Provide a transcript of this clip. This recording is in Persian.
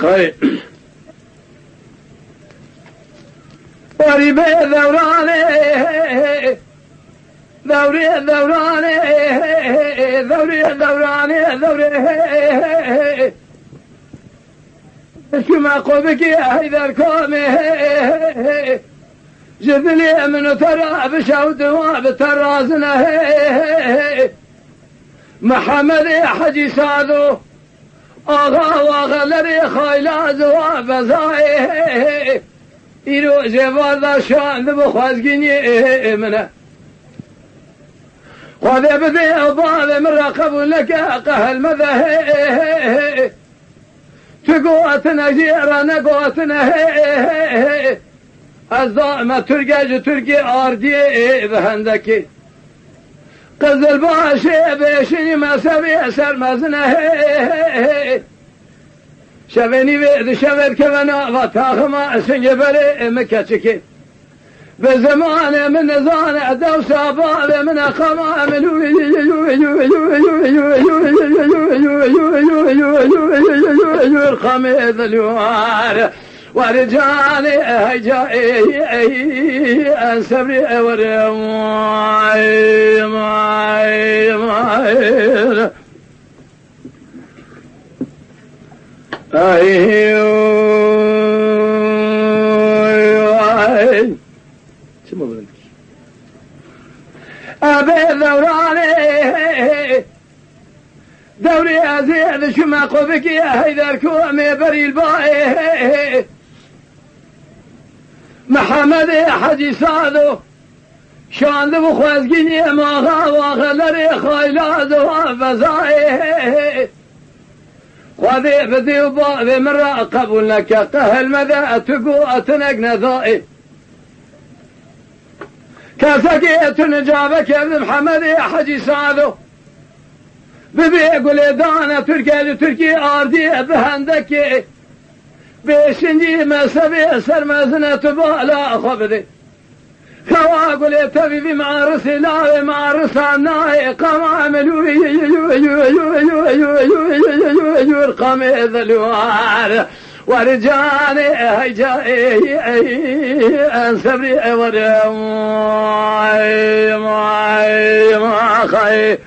خير وريبي ذوراني ذوري ذوراني ذوري ذوراني ذوري كما قبك يا هيدا الكومي جذلي من ترى بشود وبترازنا محمد حجي سادو آغا وغلري خيلاز وبزاي إيرو جوال شان بخوازقيني منه وذا بذي أضال من رقب لك قهل مذهي تقوتنا جيرنا قوتنا الظالمة ترقي أردي بهندكي قزل باشي بيشني ما سبي سر مزنه شبني بيد شبت كمنا وطاخما سنجبري مكتشكي بزمان من نزان دو سابا من خما من الخميد اليوار ورجالي هجائي انسبري ورماي ماي ماي أبي ذوراني دوري أزيد شما قبك يا هيدا الكومي بري الباي محمد حجي سادو شان دو خوزقيني ماغا وغلري خيلاز وفزاي وذي بذي وباذي من راقب لك قهل مذا تقو أتنق نذائي كسكيت نجابك يا ابن محمد يا حجي سادو ببي قولي دانا تركي أردي بهندكي بيشنجي ما سبي سر مزنة بالا خبدي كوا قولي تبي مع رسلاوي مع رسالناي قام عملوا القميض الوار ورجاني هجائي انسبري ورماي ما خير